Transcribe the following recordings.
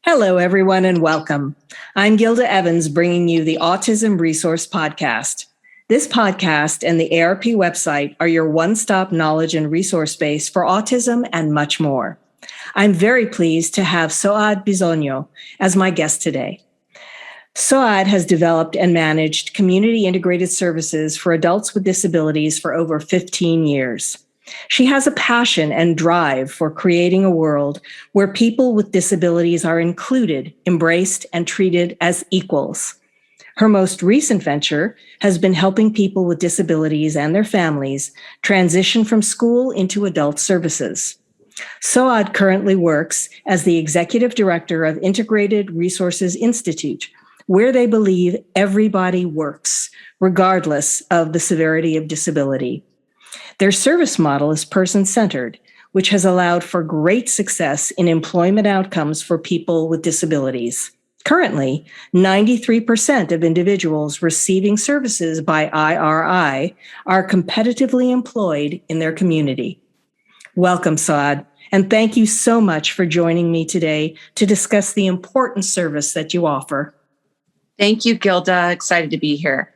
Hello, everyone, and welcome. I'm Gilda Evans, bringing you the Autism Resource Podcast. This podcast and the I.R.I website are your one-stop knowledge and resource base for autism and much more. I'm very pleased to have Suad Bisogno as my guest today. Suad has developed and managed community integrated services for adults with disabilities for over 15 years. She has a passion and drive for creating a world where people with disabilities are included, embraced, and treated as equals. Her most recent venture has been helping people with disabilities and their families transition from school into adult services. Suad currently works as the executive director of Integrated Resources Institute, where they believe everybody works, regardless of the severity of disability. Their service model is person-centered, which has allowed for great success in employment outcomes for people with disabilities. Currently, 93% of individuals receiving services by I.R.I are competitively employed in their community. Welcome, Suad, and thank you so much for joining me today to discuss the important service that you offer. Thank you, Gilda. Excited to be here.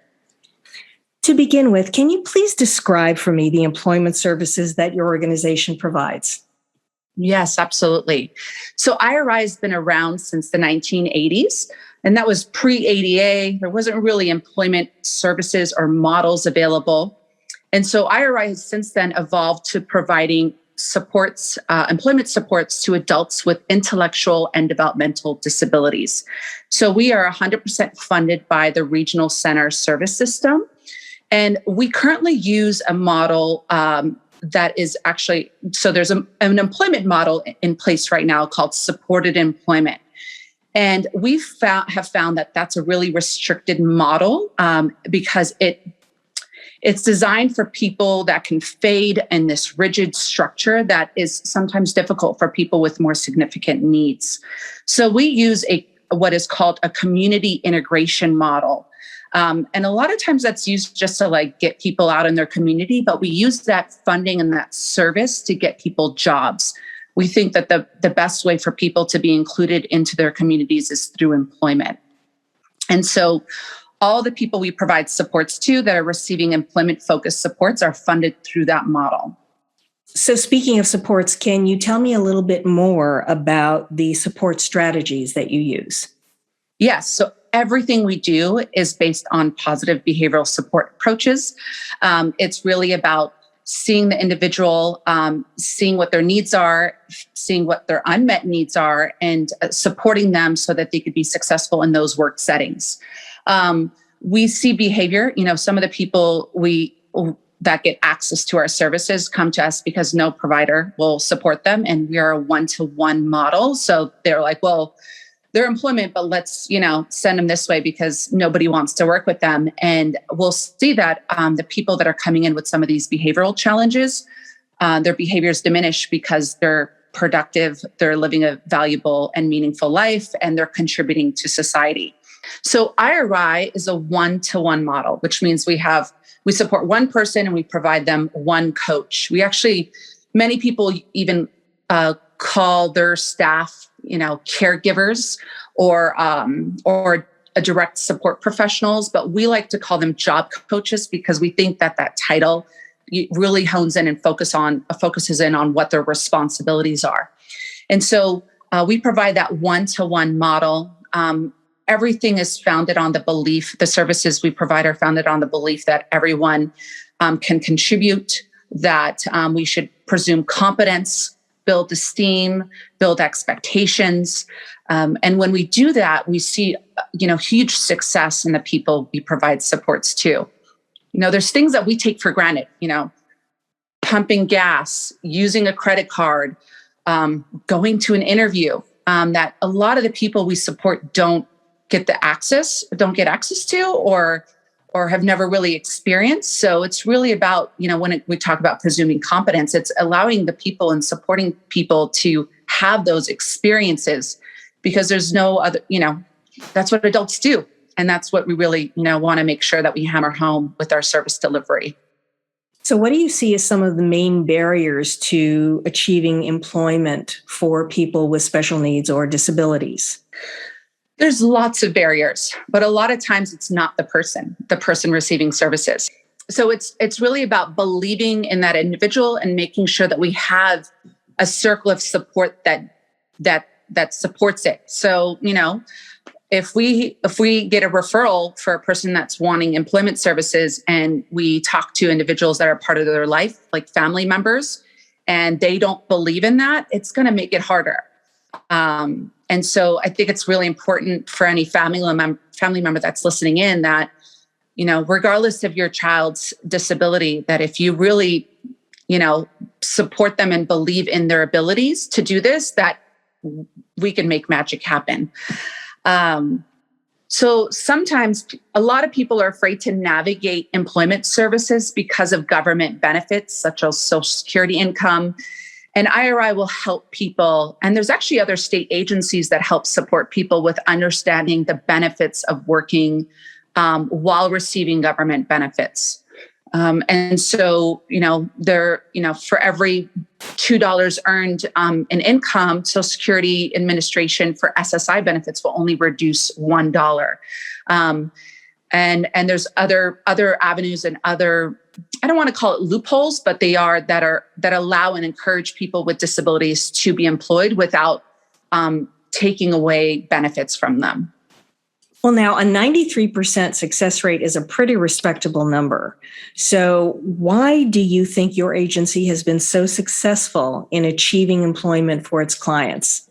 To begin with, can you please describe for me the employment services that your organization provides? Yes, absolutely. So I.R.I has been around since the 1980s, and that was pre-ADA. There wasn't really employment services or models available. And so I.R.I has since then evolved to providing supports, employment supports to adults with intellectual and developmental disabilities. So we are 100% funded by the Regional Center Service System. And we currently use a model that is actually, so there's an employment model in place right now called supported employment. And we have found that that's a really restricted model because it's designed for people that can fade in this rigid structure that is sometimes difficult for people with more significant needs. So we use what is called a community integration model. And a lot of times that's used just to get people out in their community, but we use that funding and that service to get people jobs. We think that the best way for people to be included into their communities is through employment. And so all the people we provide supports to that are receiving employment-focused supports are funded through that model. So speaking of supports, can you tell me a little bit more about the support strategies that you use? Yes. So everything we do is based on positive behavioral support approaches. It's really about seeing the individual, seeing what their needs are, seeing what their unmet needs are, and supporting them so that they could be successful in those work settings. We see behavior, some of the people that get access to our services come to us because no provider will support them, and we are a one-to-one model. So they're like, well, their employment, but let's, send them this way because nobody wants to work with them. And we'll see that the people that are coming in with some of these behavioral challenges, their behaviors diminish because they're productive, they're living a valuable and meaningful life, and they're contributing to society. So I.R.I is a one-to-one model, which means we support one person and we provide them one coach. Many people even call their staff, caregivers or a direct support professionals, but we like to call them job coaches because we think that title really hones in and focuses in on what their responsibilities are. And so we provide that one-to-one model. Everything is founded on the belief, the services we provide are founded on the belief that everyone can contribute, that we should presume competence, build esteem, build expectations. And when we do that, we see, huge success in the people we provide supports to. There's things that we take for granted, pumping gas, using a credit card, going to an interview, that a lot of the people we support don't get access to or have never really experienced. So it's really about, when we talk about presuming competence, it's allowing the people and supporting people to have those experiences because there's no other, that's what adults do. And that's what we really, want to make sure that we hammer home with our service delivery. So, what do you see as some of the main barriers to achieving employment for people with special needs or disabilities? There's lots of barriers, but a lot of times it's not the person receiving services. So it's really about believing in that individual and making sure that we have a circle of support that supports it. So, if we get a referral for a person that's wanting employment services and we talk to individuals that are part of their life, like family members, and they don't believe in that, it's going to make it harder. And so I think it's really important for any family member that's listening in that, regardless of your child's disability, that if you really, support them and believe in their abilities to do this, that we can make magic happen. So sometimes a lot of people are afraid to navigate employment services because of government benefits, such as Social Security income. And I.R.I will help people. And there's actually other state agencies that help support people with understanding the benefits of working while receiving government benefits. And so, for every $2 earned in income, Social Security Administration for SSI benefits will only reduce $1. And there's other avenues and other, I don't want to call it loopholes, but they are that allow and encourage people with disabilities to be employed without taking away benefits from them. Well, now a 93% success rate is a pretty respectable number. So why do you think your agency has been so successful in achieving employment for its clients?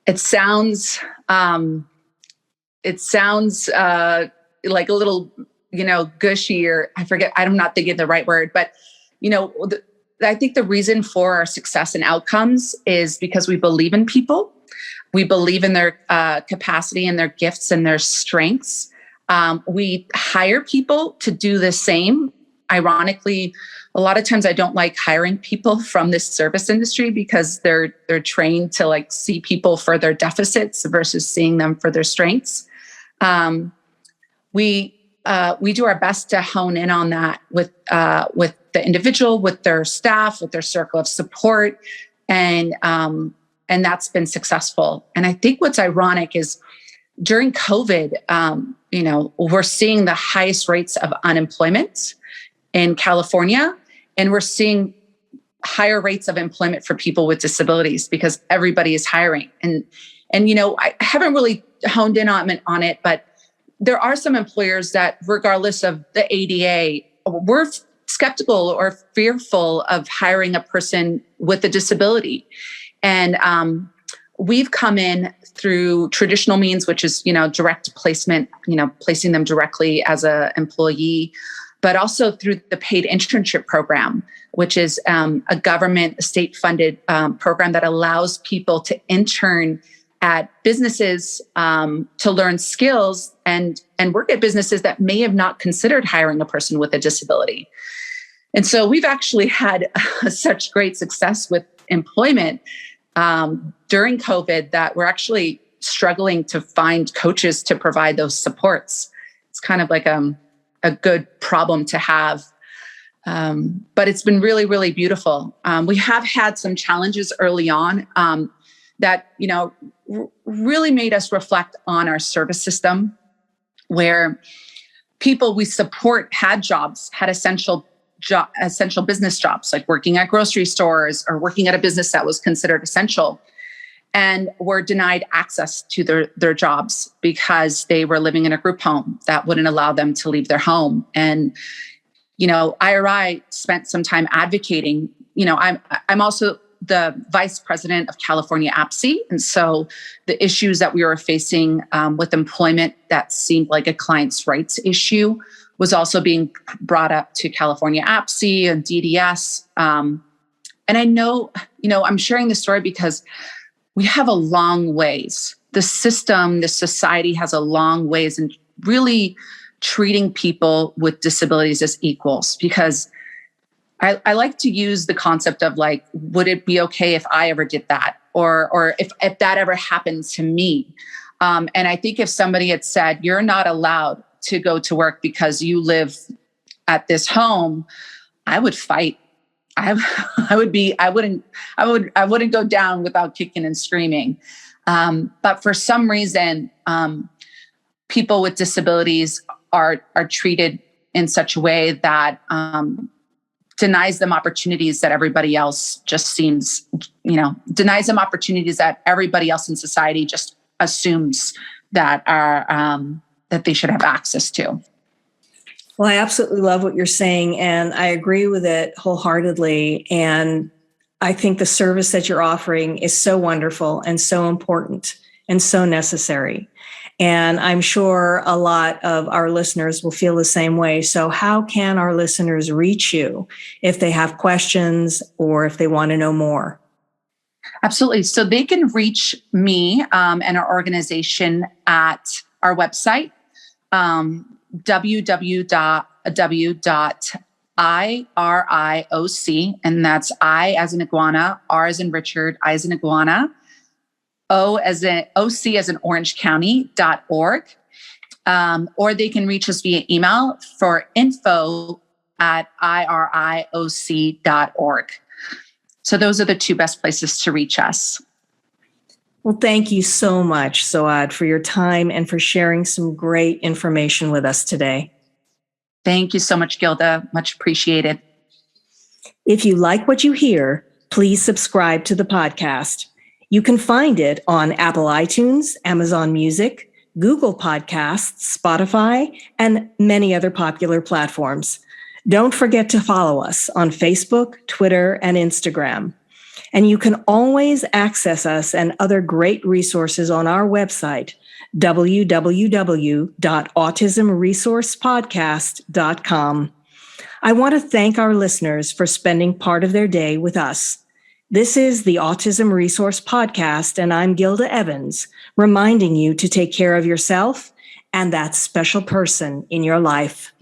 It sounds like a little, gushy, or I forget, I'm not thinking the right word, but, I think the reason for our success and outcomes is because we believe in people. We believe in their capacity and their gifts and their strengths. We hire people to do the same. Ironically, a lot of times I don't like hiring people from this service industry because they're trained to see people for their deficits versus seeing them for their strengths. We do our best to hone in on that with the individual, with their staff, with their circle of support, and that's been successful. And I think what's ironic is during COVID, we're seeing the highest rates of unemployment in California, and we're seeing higher rates of employment for people with disabilities because everybody is hiring. And I haven't really honed in on it, but there are some employers that, regardless of the ADA, we're skeptical or fearful of hiring a person with a disability. And we've come in through traditional means, which is, direct placement, placing them directly as an employee, but also through the paid internship program, which is a government state-funded program that allows people to intern at businesses to learn skills and work at businesses that may have not considered hiring a person with a disability. And so we've actually had such great success with employment during COVID that we're actually struggling to find coaches to provide those supports. It's kind of like a good problem to have. But it's been really, really beautiful. We have had some challenges early on that, really made us reflect on our service system, where people we support had jobs, had essential business jobs, like working at grocery stores or working at a business that was considered essential, and were denied access to their jobs because they were living in a group home that wouldn't allow them to leave their home. And, I.R.I spent some time advocating. I'm also the vice president of California I.R.I. And so the issues that we were facing with employment that seemed like a client's rights issue was also being brought up to California I.R.I. and DDS. And I know, I'm sharing this story because we have a long ways. The system, the society has a long ways in really treating people with disabilities as equals, because I like to use the concept of would it be okay if I ever did that? Or if that ever happened to me? And I think if somebody had said, you're not allowed to go to work because you live at this home, I would fight. I wouldn't go down without kicking and screaming. But for some reason, people with disabilities are treated in such a way that denies them opportunities that everybody else just seems, denies them opportunities that everybody else in society just assumes that that they should have access to. Well, I absolutely love what you're saying, and I agree with it wholeheartedly. And I think the service that you're offering is so wonderful and so important and so necessary. And I'm sure a lot of our listeners will feel the same way. So how can our listeners reach you if they have questions or if they want to know more? Absolutely. So they can reach me and our organization at our website, www.IRIOC, and that's I as in iguana, R as in Richard, I as in iguana, O as in OC as in Orange County.org. Or they can reach us via email for info@IRIOC.org. So those are the two best places to reach us. Well, thank you so much, Suad, for your time and for sharing some great information with us today. Thank you so much, Gilda. Much appreciated. If you like what you hear, please subscribe to the podcast. You can find it on Apple iTunes, Amazon Music, Google Podcasts, Spotify, and many other popular platforms. Don't forget to follow us on Facebook, Twitter, and Instagram. And you can always access us and other great resources on our website, www.autismresourcepodcast.com. I want to thank our listeners for spending part of their day with us. This is the Autism Resource Podcast, and I'm Gilda Evans, reminding you to take care of yourself and that special person in your life.